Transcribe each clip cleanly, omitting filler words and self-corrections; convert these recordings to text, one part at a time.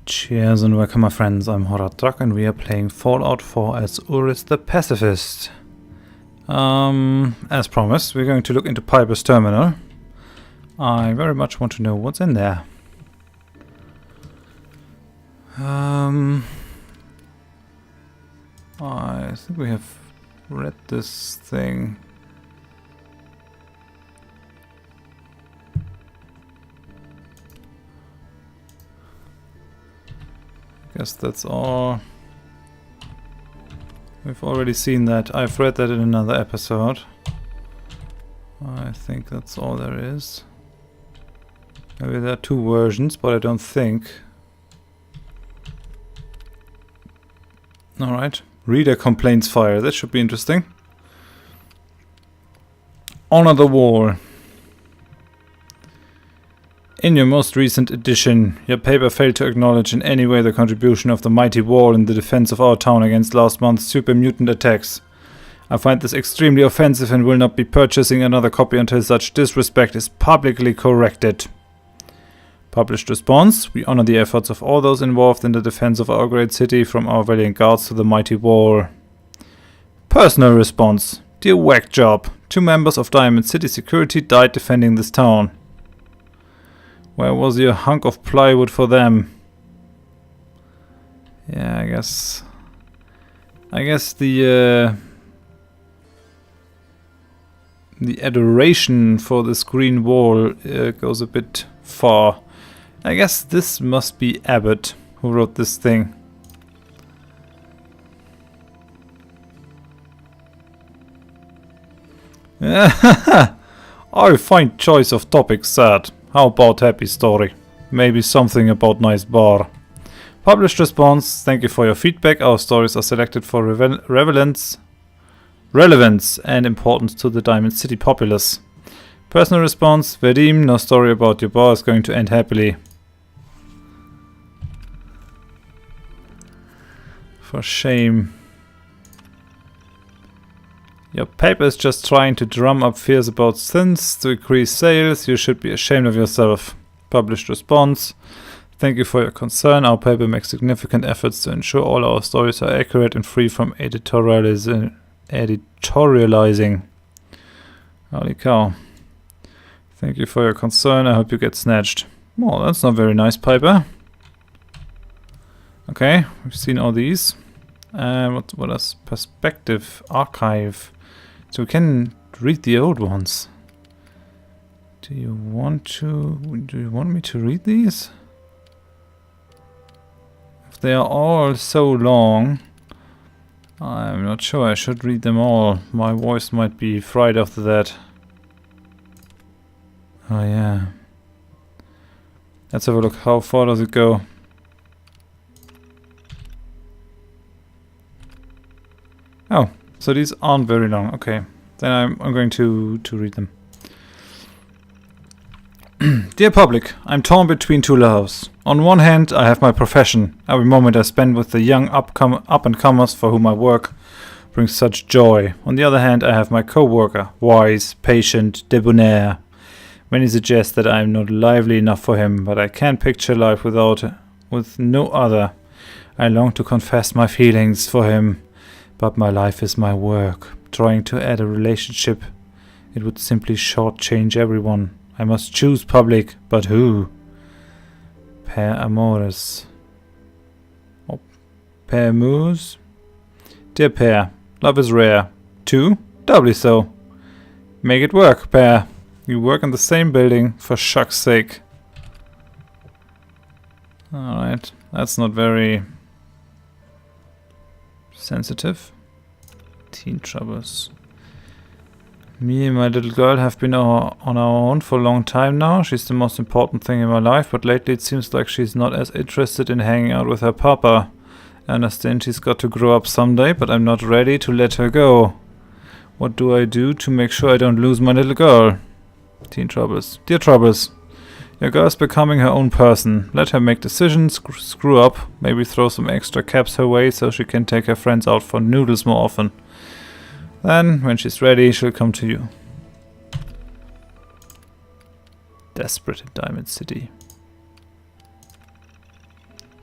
Cheers and welcome my friends, I'm Horadrak and we are playing Fallout 4 as Urist the Pacifist. As promised, we're going to look into Piper's terminal. I very much want to know what's in there. I think we have read this thing. Guess that's all. We've already seen that. I've read that in another episode. I think that's all there is. Maybe there are two versions, but I don't think. Alright. Reader complaints fire. That should be interesting. Honor the wall. In your most recent edition, your paper failed to acknowledge in any way the contribution of the mighty wall in the defense of our town against last month's super mutant attacks. I find this extremely offensive and will not be purchasing another copy until such disrespect is publicly corrected. Published response: we honor the efforts of all those involved in the defense of our great city, from our valiant guards to the mighty wall. Personal response: dear whack job, 2 members of Diamond City Security died defending this town. Where was your hunk of plywood for them? Yeah, I guess the adoration for this green wall goes a bit far. I guess this must be Abbott who wrote this thing. I find choice of topics sad. How about happy story? Maybe something about nice bar. Published response: thank you for your feedback. Our stories are selected for relevance and importance to the Diamond City populace. Personal response: Vadim, no story about your bar is going to end happily. For shame. Your paper is just trying to drum up fears about sins to increase sales. You should be ashamed of yourself. Published response: thank you for your concern. Our paper makes significant efforts to ensure all our stories are accurate and free from editorializing. Holy cow. Thank you for your concern. I hope you get snatched. Well, that's not very nice, Piper. Okay, we've seen all these. What else? Perspective, archive. So we can read the old ones. Do you want me to read these? If they are all so long, I'm not sure I should read them all. My voice might be fried after that. Oh yeah. Let's have a look. How far does it go? Oh, so these aren't very long. Okay, then I'm going to read them. Dear public, I'm torn between two loves. On one hand, I have my profession. Every moment I spend with the young up-and-comers for whom I work brings such joy. On the other hand, I have my co-worker, wise, patient, debonair. Many suggest that I am not lively enough for him, but I can't picture life with no other. I long to confess my feelings for him. But my life is my work. Trying to add a relationship, it would simply shortchange everyone. I must choose public, but who? Per amores. Or per amours? Dear Per, love is rare. 2, doubly so. Make it work, Per. You work in the same building, for shucks' sake. Alright, that's not very sensitive. Teen troubles. Me and my little girl have been on our own for a long time now. She's the most important thing in my life, but lately it seems like she's not as interested in hanging out with her papa. I understand she's got to grow up someday, but I'm not ready to let her go. What do I do to make sure I don't lose my little girl? Teen troubles. Dear troubles. Your girl's becoming her own person. Let her make decisions, screw up, maybe throw some extra caps her way so she can take her friends out for noodles more often. Then, when she's ready, she'll come to you. Desperate in Diamond City.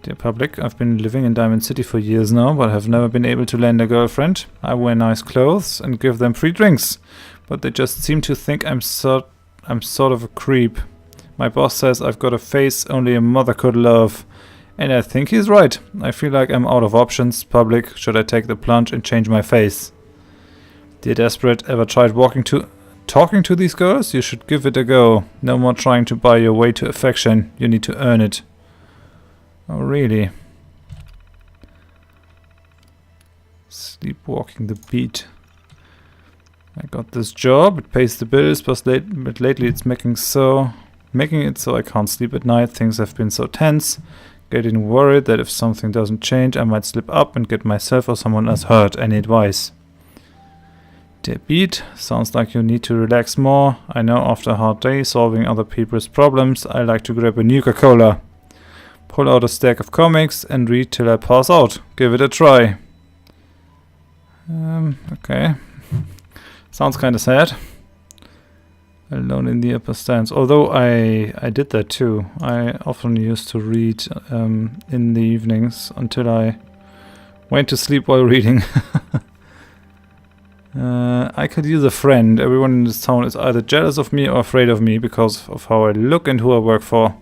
Dear public, I've been living in Diamond City for years now, but have never been able to land a girlfriend. I wear nice clothes and give them free drinks, but they just seem to think I'm sort of a creep. My boss says I've got a face only a mother could love, and I think he's right. I feel like I'm out of options. Public, should I take the plunge and change my face? Dear desperate, ever tried talking to these girls? You should give it a go. No more trying to buy your way to affection. You need to earn it. Oh, really? Sleepwalking the beat. I got this job, it pays the bills, but lately it's making it so I can't sleep at night. Things have been so tense. Getting worried that if something doesn't change, I might slip up and get myself or someone else hurt. Any advice? Dear beat, sounds like you need to relax more. I know after a hard day solving other people's problems, I like to grab a Nuka-Cola. Pull out a stack of comics and read till I pass out. Give it a try. Okay. Sounds kind of sad. Alone in the upper stands. Although I did that too. I often used to read in the evenings until I went to sleep while reading. I could use a friend. Everyone in this town is either jealous of me or afraid of me because of how I look and who I work for.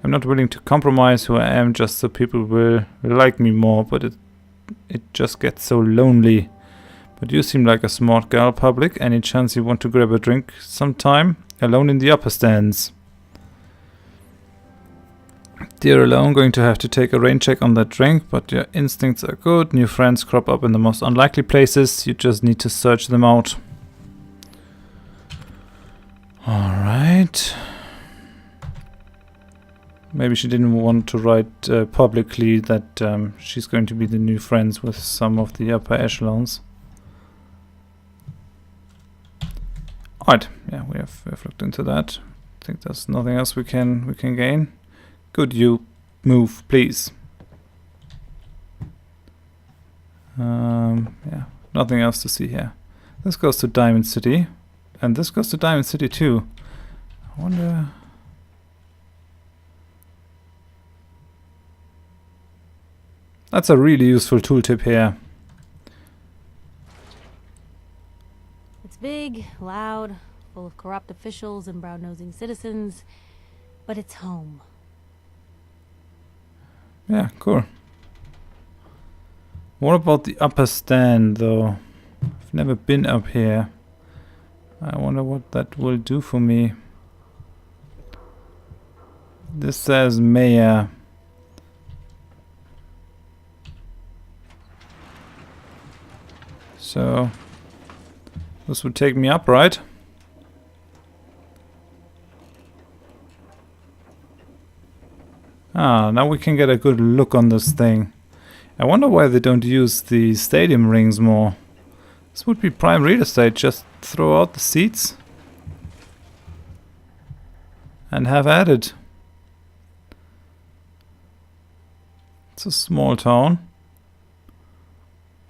I'm not willing to compromise who I am just so people will like me more, but it just gets so lonely. But you seem like a smart girl, public. Any chance you want to grab a drink sometime? Alone in the upper stands. Dear alone, going to have to take a rain check on that drink, but your instincts are good. New friends crop up in the most unlikely places. You just need to search them out. Alright. Maybe she didn't want to write publicly that she's going to be the new friends with some of the upper echelons. Alright, yeah, we have looked into that. I think there's nothing else we can gain. Could you move, please? Yeah, nothing else to see here. This goes to Diamond City, and this goes to Diamond City too. I wonder. That's a really useful tooltip here. It's big, loud, full of corrupt officials and brown-nosing citizens, but it's home. Yeah, cool. What about the upper stand, though? I've never been up here. I wonder what that will do for me. This says mayor. So this would take me up, right? Ah, now we can get a good look on this thing. I wonder why they don't use the stadium rings more. This would be prime real estate. Just throw out the seats and have at it. It's a small town,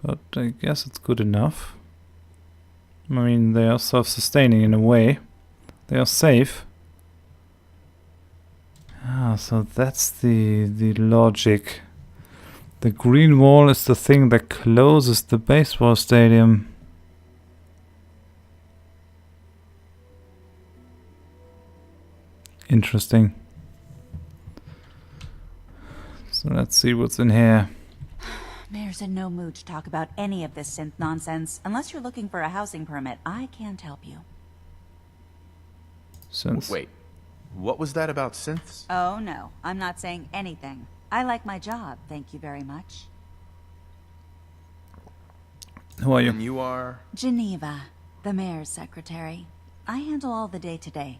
but I guess it's good enough. I mean, they are self-sustaining in a way. They are safe. Ah, so that's the logic. The green wall is the thing that closes the baseball stadium. Interesting. So let's see what's in here. Mayor's in no mood to talk about any of this synth nonsense. Unless you're looking for a housing permit, I can't help you. Wait, what was that about synths? Oh no, I'm not saying anything. I like my job, thank you very much. Who are you? And you are? Geneva, the mayor's secretary. I handle all the day-to-day.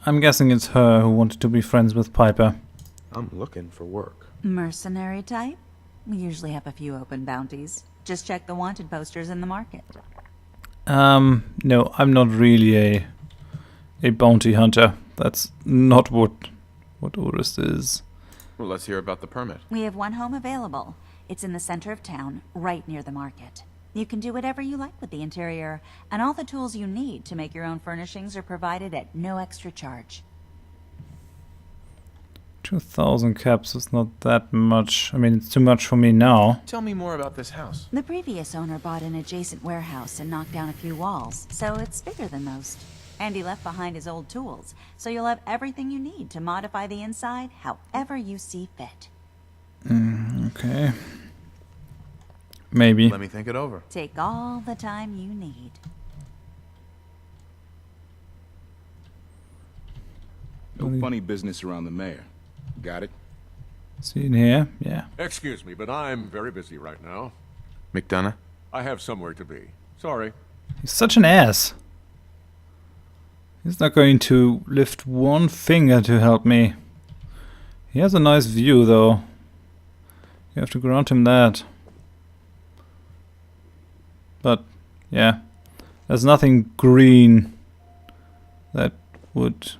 I'm guessing it's her who wanted to be friends with Piper. I'm looking for work. Mercenary type? We usually have a few open bounties. Just check the wanted posters in the market. No, I'm not really a bounty hunter. That's not what Urist is. Well, let's hear about the permit. We have one home available. It's in the center of town, right near the market. You can do whatever you like with the interior, and all the tools you need to make your own furnishings are provided at no extra charge. 2,000 caps is not that much. I mean, it's too much for me now. Tell me more about this house. The previous owner bought an adjacent warehouse and knocked down a few walls, so it's bigger than most. And he left behind his old tools, so you'll have everything you need to modify the inside however you see fit. Okay. Maybe. Let me think it over. Take all the time you need. No funny business around the mayor. Got it? See in here? Yeah. Excuse me, but I'm very busy right now. McDonough? I have somewhere to be. Sorry. He's such an ass. He's not going to lift one finger to help me. He has a nice view, though. You have to grant him that. But, yeah. There's nothing green that would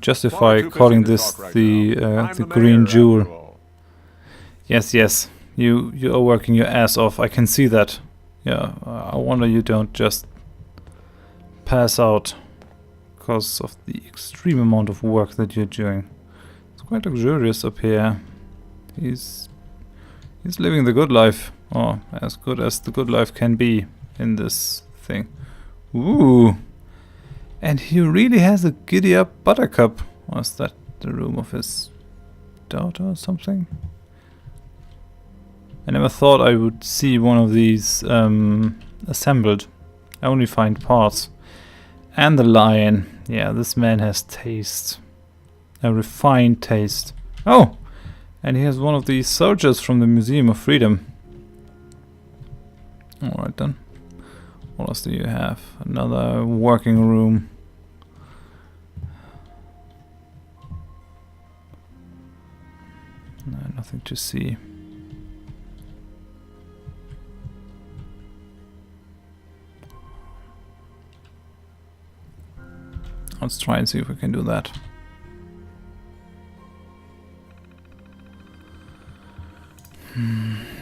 justify calling this the green jewel. Yes, yes. You are working your ass off. I can see that. Yeah. I wonder you don't just pass out because of the extreme amount of work that you're doing. It's quite luxurious up here. He's living the good life, or as good as the good life can be in this thing. Ooh, and he really has a giddy up buttercup. Was that the room of his daughter or something? I never thought I would see one of these assembled. I only find parts. And the lion. Yeah, this man has taste. A refined taste. Oh! And he has one of these soldiers from the Museum of Freedom. Alright then. What else do you have? Another working room. No, nothing to see. Let's try and see if we can do that.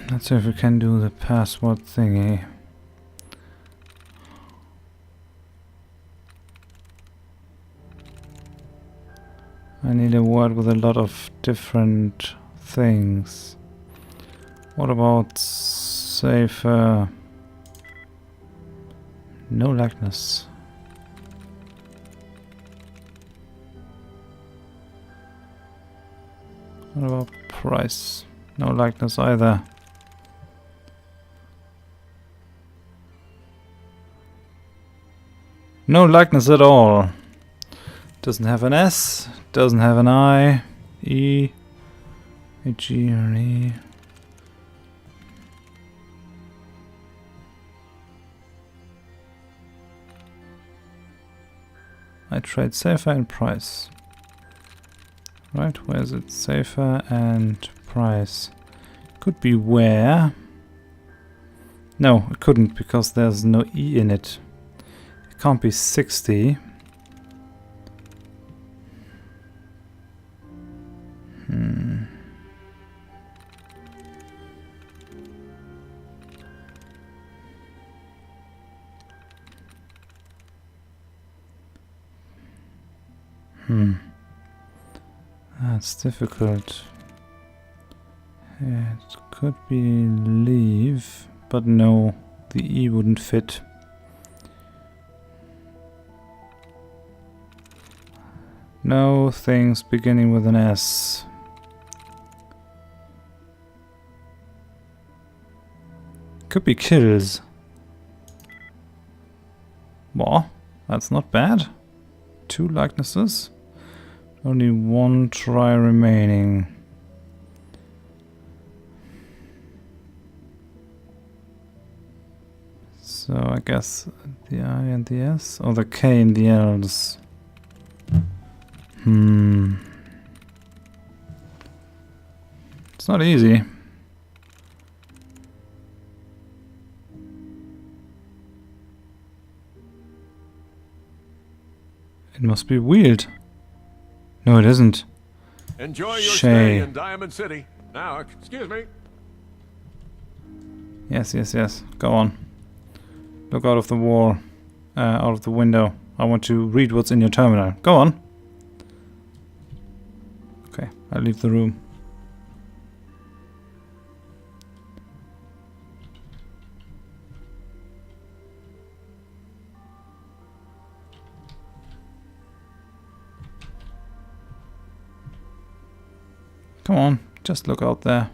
Let's see if we can do the password thingy. I need a word with a lot of different things. What about safer? No likeness. What about price? No likeness either. No likeness at all. Doesn't have an S, doesn't have an I, E, a G or an E. I trade safer and price. Right, where is it? Safer and price. Could be where. No, it couldn't because there's no E in it. It can't be 60. That's difficult. It could be leave, but no, the E wouldn't fit. No things beginning with an S. Could be kills. Well, that's not bad. 2 likenesses. Only 1 try remaining. So I guess the I and the S, or the K and the L's. It's not easy. It must be weird. No, it isn't. Enjoy your Shay. stay in Diamond City. Now, excuse me. Yes, yes, yes. Go on. Look out of the wall. Out of the window. I want to read what's in your terminal. Go on. I leave the room. Come on, just look out there.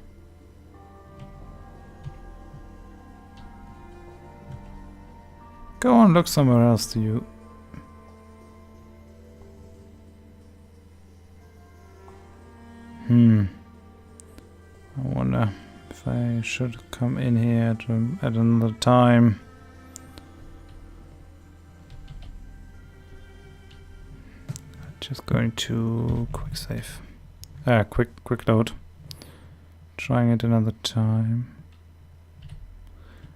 Go on, look somewhere else, do you? I wonder if I should come in here at another time. Just going to quick save. Quick load. Trying it another time.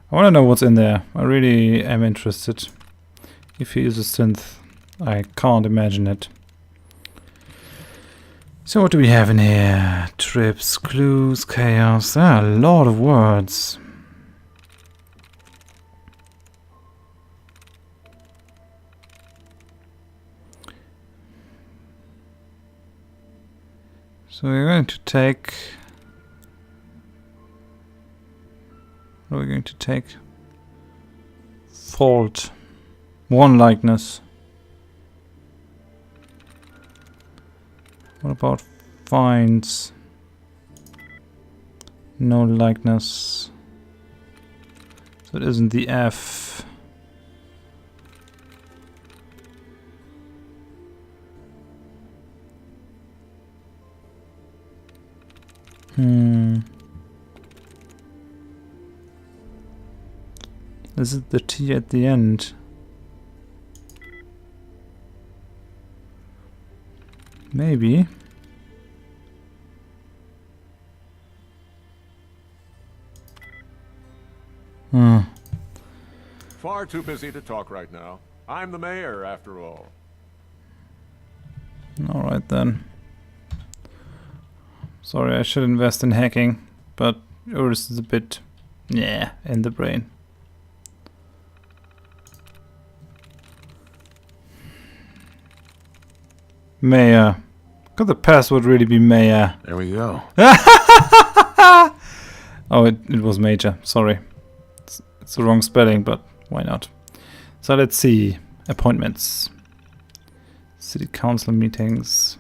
I want to know what's in there. I really am interested. If he is a synth, I can't imagine it. So what do we have in here? Trips, clues, chaos. There are a lot of words. So we're going to take... What are we going to take? Fault. One likeness. What about finds? No likeness. So it isn't the F. Is it the T at the end? Maybe. Far too busy to talk right now. I'm the mayor, after all. Alright then. Sorry, I should invest in hacking, but Urist is a bit... yeah, in the brain. Mayor. Could the password really be Mayor? There we go. Oh, it was Major. Sorry. It's the wrong spelling, but why not? So let's see. Appointments. City council meetings.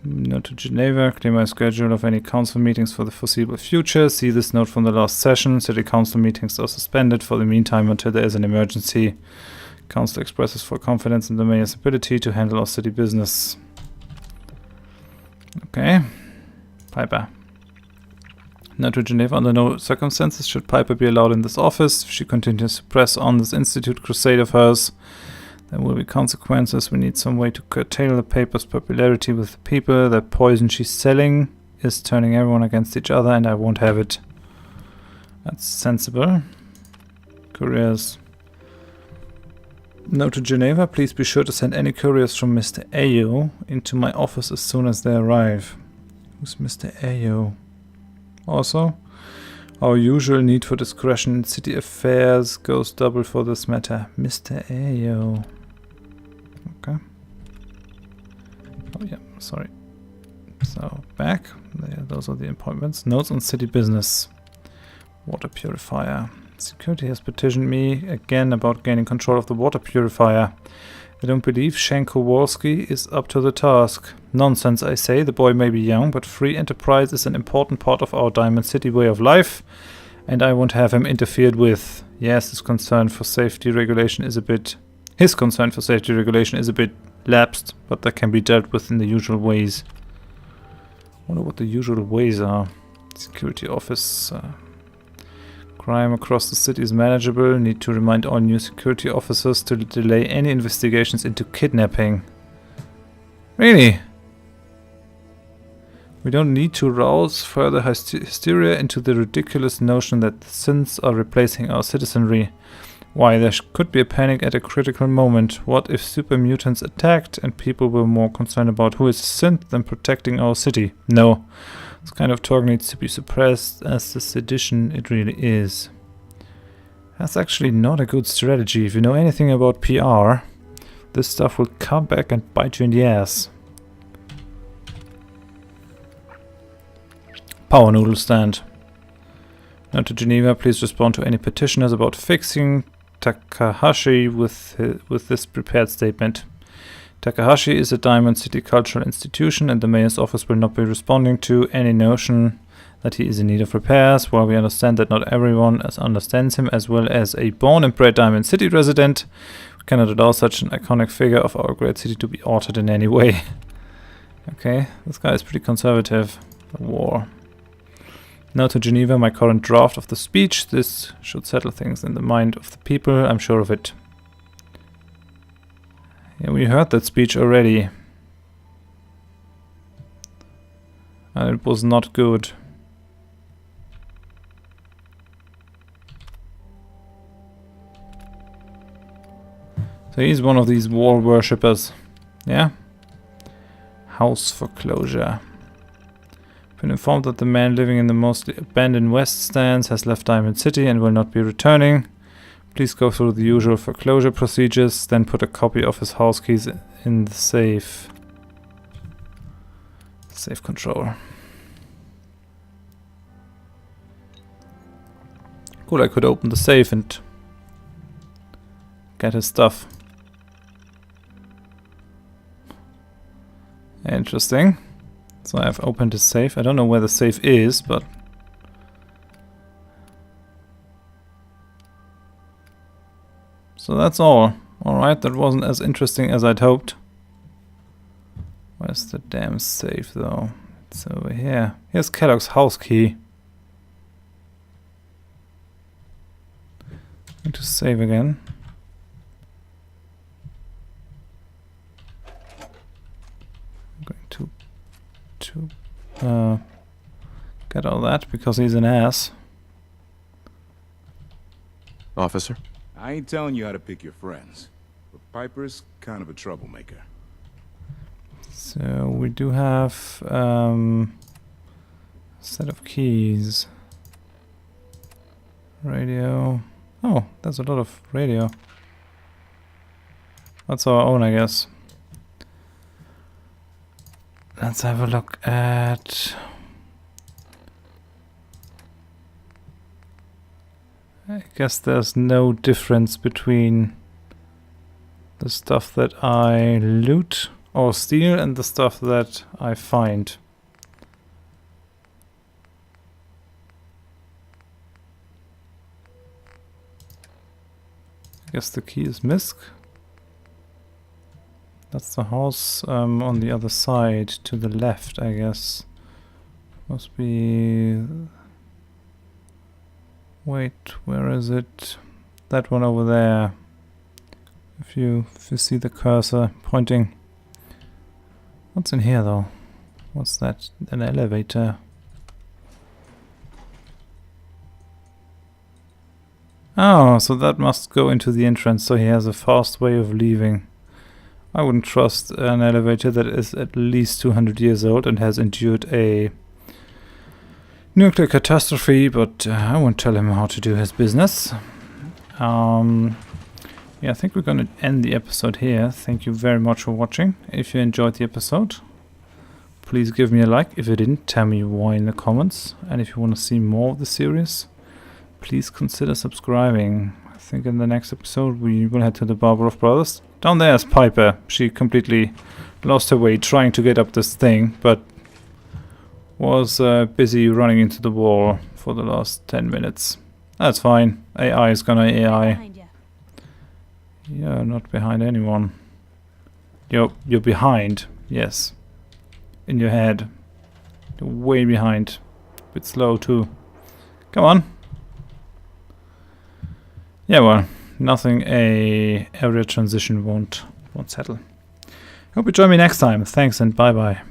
Note to Geneva. Clear my schedule of any council meetings for the foreseeable future. See this note from the last session. City council meetings are suspended for the meantime until there is an emergency. Council expresses full confidence in the mayor's ability to handle our city business. Okay. Piper. Note to Geneva. Under no circumstances should Piper be allowed in this office. If she continues to press on this institute crusade of hers, there will be consequences. We need some way to curtail the paper's popularity with the people. The poison she's selling is turning everyone against each other, and I won't have it. That's sensible. Couriers. Note to Geneva, please be sure to send any couriers from Mr. Ayo into my office as soon as they arrive. Who's Mr. Ayo? Also, our usual need for discretion in city affairs goes double for this matter. Mr. Ayo. Okay. Oh yeah, sorry. So, back. There, those are the appointments. Notes on city business. Water purifier. Security has petitioned me again about gaining control of the water purifier. I don't believe Shankoworski is up to the task. Nonsense, I say. The boy may be young, but free enterprise is an important part of our Diamond City way of life, and I won't have him interfered with. Yes, his concern for safety regulation is a bit lapsed, but that can be dealt with in the usual ways. I wonder what the usual ways are. Security office. Crime across the city is manageable. Need to remind all new security officers to delay any investigations into kidnapping. Really? We don't need to rouse further hysteria into the ridiculous notion that the synths are replacing our citizenry. Why, there could be a panic at a critical moment. What if super mutants attacked and people were more concerned about who is a synth than protecting our city? No. This kind of talk needs to be suppressed as the sedition it really is. That's actually not a good strategy. If you know anything about PR, this stuff will come back and bite you in the ass. Power noodle stand. Now to Geneva, please respond to any petitioners about fixing Takahashi with this prepared statement. Takahashi is a Diamond City cultural institution, and the mayor's office will not be responding to any notion that he is in need of repairs. While we understand that not everyone understands him, as well as a born and bred Diamond City resident, we cannot allow such an iconic figure of our great city to be altered in any way. Okay, this guy is pretty conservative. The war. Now to Geneva, my current draft of the speech. This should settle things in the mind of the people, I'm sure of it. Yeah, we heard that speech already. And it was not good. So he's one of these wall worshippers. Yeah? House foreclosure. Been informed that the man living in the mostly abandoned West Stands has left Diamond City and will not be returning. Please go through the usual foreclosure procedures, then put a copy of his house keys in the safe. Safe control. Cool, I could open the safe and get his stuff. Interesting. So I've opened his safe. I don't know where the safe is, but... So that's all. Alright, that wasn't as interesting as I'd hoped. Where's the damn safe, though? It's over here. Here's Kellogg's house key. Going to save again. I'm going to get all that because he's an ass. Officer? I ain't telling you how to pick your friends, but Piper's kind of a troublemaker. So we do have a set of keys. Radio. Oh, there's a lot of radio. That's our own, I guess. Let's have a look at... I guess there's no difference between the stuff that I loot or steal and the stuff that I find. I guess the key is Misk. That's the house on the other side, to the left, I guess. Must be... Wait, where is it? That one over there. If you see the cursor pointing. What's in here though? What's that? An elevator. Oh, so that must go into the entrance, so he has a fast way of leaving. I wouldn't trust an elevator that is at least 200 years old and has endured a nuclear catastrophe, but I won't tell him how to do his business. Yeah, I think we're going to end the episode here. Thank you very much for watching. If you enjoyed the episode, please give me a like. If you didn't, tell me why in the comments. And if you want to see more of the series, please consider subscribing. I think in the next episode we will head to the Barber of Brothers. Down there is Piper. She completely lost her way trying to get up this thing, but was busy running into the wall for the last 10 minutes. That's fine. AI is gonna AI. Behind ya. You're not behind anyone. You're behind, yes. In your head. You're way behind. A bit slow too. Come on. Yeah, well, nothing a area transition won't settle. Hope you join me next time. Thanks and bye bye.